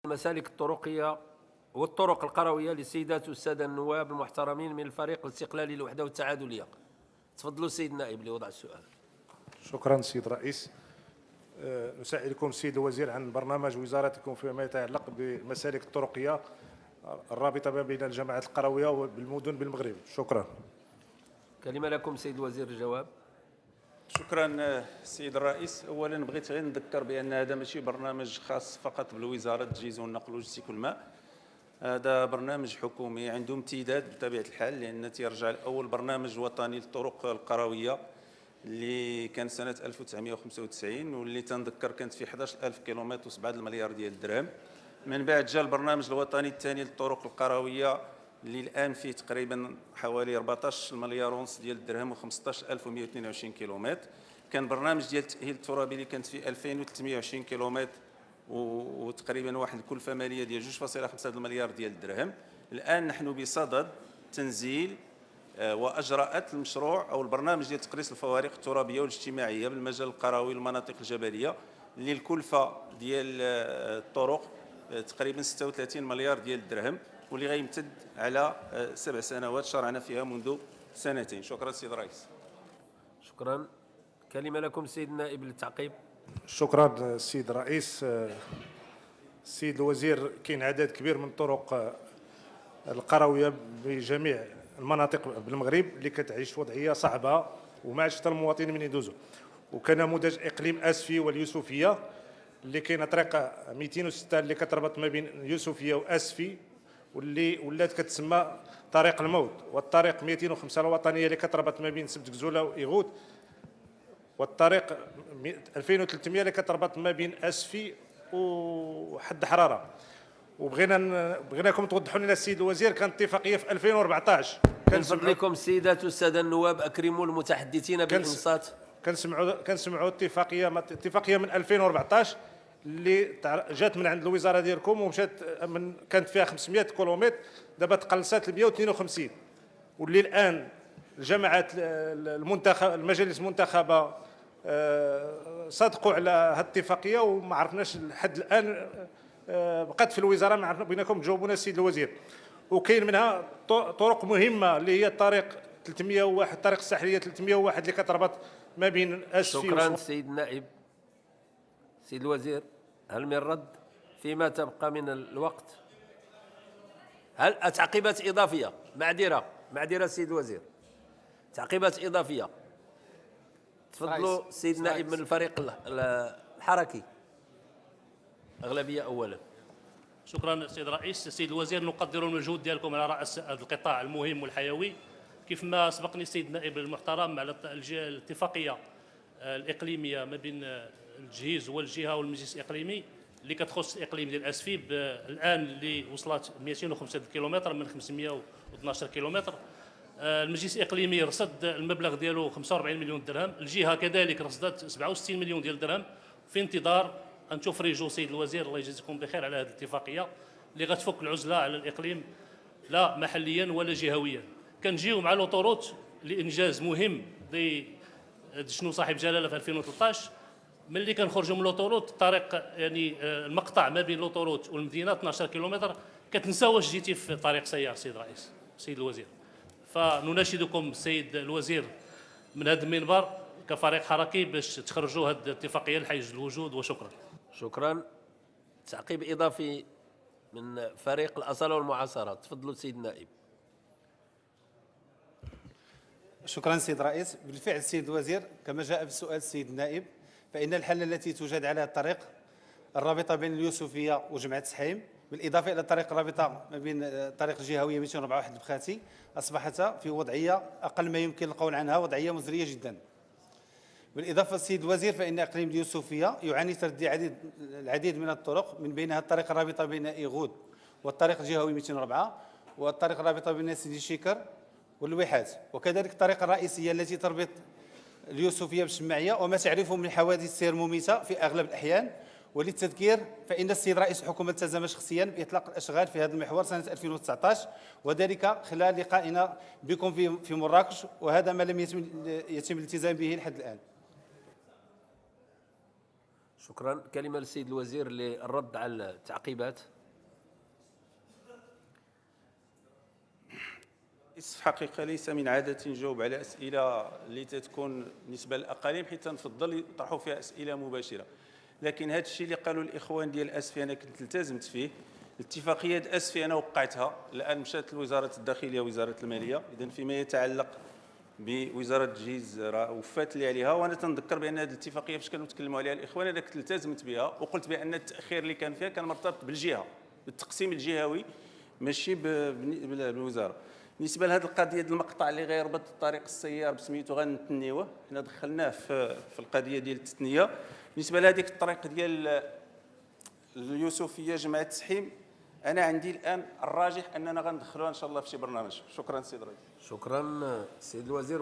المسالك الطرقية والطرق القروية للسيدات والسادة النواب المحترمين من الفريق الاستقلالي للوحدة والتعادلية. تفضلوا سيد النائب لوضع السؤال. شكرا سيد الرئيس. نسألكم سيد الوزير عن برنامج وزارتكم فيما يتعلق بمسالك الطرقية الرابطة ما بين الجماعات القروية والمدن بالمغرب. شكرا. كلمة لكم سيد الوزير الجواب. شكرا سيد الرئيس. اولا بغيت غير نذكر بان هذا ماشي برنامج خاص فقط بالوزاره التجهيز والنقل واللوجستيك والماء، هذا برنامج حكومي عنده امتداد بطبيعه الحال، لان تيرجع لاول برنامج وطني للطرق القرويه اللي كان سنه 1995 واللي تنذكر كانت في 11,000 كيلومتر و7 المليار ديال الدرهم. من بعد جاء البرنامج الوطني الثاني للطرق القرويه اللي الان فيه تقريبا حوالي 14 مليار ونص ديال الدرهم و15,122 كيلومتر. كان برنامج ديال التاهيل الترابي اللي كانت فيه 2,320 كيلومتر وتقريبا واحد الكلفه ماليه ديال 2.5 المليار ديال الدرهم. الان نحن بصدد تنزيل واجراءات المشروع او البرنامج ديال تقليص الفوارق الترابيه والاجتماعيه بالمجال القروي والمناطق الجبليه اللي الكلفه ديال الطرق تقريبا 36 مليار ديال الدرهم، واللي غيمتد على 7 سنوات شرعنا فيها منذ سنتين. شكرا سيد الرئيس. شكرا. كلمة لكم سيد النائب للتعقيب. شكرا سيد الرئيس. سيد الوزير، كاين عدد كبير من الطرق القرويه بجميع المناطق بالمغرب اللي كتعيش وضعيه صعبه وما عادش حتى المواطنين من يدوزوا، وكنموذج اقليم اسفي واليوسفيه اللي كاينه طريق 206 اللي كتربط ما بين اليوسفيه واسفي واللي ولات كتسمى طريق الموت، والطريق 205 الوطنيه اللي كتربط ما بين سبت كزوله وايغود، والطريق 2300 اللي كتربط ما بين اسفي وحد حراره. وبغيناكم توضحوا لنا السيد الوزير، كانت اتفاقيه في 2014. من فضلكم السيدات والسادة النواب اكرموا المتحدثين بالانصات. كنسمعوا اتفاقيه من 2014 اللي جات من عند الوزاره ديالكم ومشات كانت فيها 500 كيلومتر، دابا تقلصات ل 152، واللي الان الجماعات المجالس المنتخبه صادقوا على هذه الاتفاقيه وما عرفناش لحد الان، بقات في الوزاره ما عرفنا، بغيناكم تجاوبونا السيد الوزير. وكاين منها طرق مهمه اللي هي الطريق 301 الطريق الساحليه 301 اللي كتربط ما بين اسفي. شكرا سيد النائب. سيد الوزير، هل من رد فيما تبقى من الوقت؟ هل تعقيبات اضافيه؟ معذره سيد الوزير، تعقيبات اضافيه. تفضلوا سيد النائب من الفريق الحركي. اغلبيه اولا. شكرا سيد الرئيس. سيد الوزير، نقدر المجهود ديالكم على راس هذا القطاع المهم والحيوي. كيف ما سبقني السيد النائب المحترم على الاتفاقيه الاقليميه ما بين التجهيز والجهه والمجلس الاقليمي اللي كتخص الاقليم ديال اسفيب، الان اللي وصلت 205 كيلومتر من 512 كيلومتر. المجلس الاقليمي رصد المبلغ ديالو 45 مليون درهم، الجهه كذلك رصدت 67 مليون ديال الدرهم، في انتظار ان تفرجوا سيد الوزير الله يجزيكم بخير على هذه الاتفاقيه اللي غتفك العزله على الاقليم لا محليا ولا جهويا. كنجيو مع لوطوروت لانجاز مهم شنو صاحب جلاله في 2013. ملي كنخرجوا من لوطوروت الطريق يعني المقطع ما بين لوطوروت والمدينه 12 كيلومتر، كتنسى واش جيتي في طريق سيار سيد الرئيس سيد الوزير. فنناشدكم السيد الوزير من هذا المنبر كفريق حركي باش تخرجوا هذه الاتفاقيه لحيز الوجود. وشكرا. شكرا. تعقيب اضافي من فريق الاصاله والمعاصره. تفضلوا سيد النائب. شكرا سيد الرئيس. بالفعل سيد الوزير، كما جاء في السؤال السيد النائب، فإن الحل التي توجد على الطريق الرابطة بين اليوسفية وجمعة سحيم، بالإضافة إلى الطريق الرابطة ما بين الطريق الجهوية 241 بخاتي، أصبحت في وضعية أقل ما يمكن القول عنها وضعية مزرية جدا. بالإضافة السيد الوزير، فإن إقليم اليوسفية يعاني تردي العديد من الطرق، من بينها الطريق الرابطة بين إيغود والطريق الجهوي 204 والطريق الرابطة بين سيدي شيكر والواحات، وكذلك الطريقة الرئيسية التي تربط اليوسفية بالشماعية وما تعرفه من حوادث سير مميتة في أغلب الأحيان. وللتذكير، فإن السيد رئيس الحكومة التزم شخصيا بإطلاق الأشغال في هذا المحور سنة 2019، وذلك خلال لقائنا بكم في مراكش، وهذا ما لم يتم الالتزام به لحد الآن. شكرا. كلمة للسيد الوزير للرد على التعقيبات. في حقيقة ليس من عادتي نجاوب على أسئلة اللي تتكون بالنسبة للأقاليم، حيت نفضل يطرحوا فيها أسئلة مباشرة. لكن هذا الشيء اللي قالوا الإخوان ديال أسفي أنا كنت التزمت فيه. الاتفاقية ديال أسفي أنا وقعتها، الآن مشات لوزارة الداخلية ووزارة المالية. إذن فيما يتعلق بوزارة الجيز راه وفات لي عليها، وأنا تنذكر بأن هذه الاتفاقية فاش كانوا يتكلموا عليها الإخوان أنا كنت التزمت بها، وقلت بأن التأخير اللي كان فيها كان مرتبط بالجهة، بالتقسيم الجهوي ماشي بالوزارة. بالنسبه لهذه القضيه ديال المقطع اللي غيربط طريق السيار بسميتو غنتنيوه، حنا دخلناه في القضيه ديال التثنيه. بالنسبه لهذيك الطريق ديال اليوسفيه جماعه التسحيم، انا عندي الان الراجح اننا غندخلوها ان شاء الله في شي برنامج. شكرا سيد الرئيس. شكرا سيد الوزير.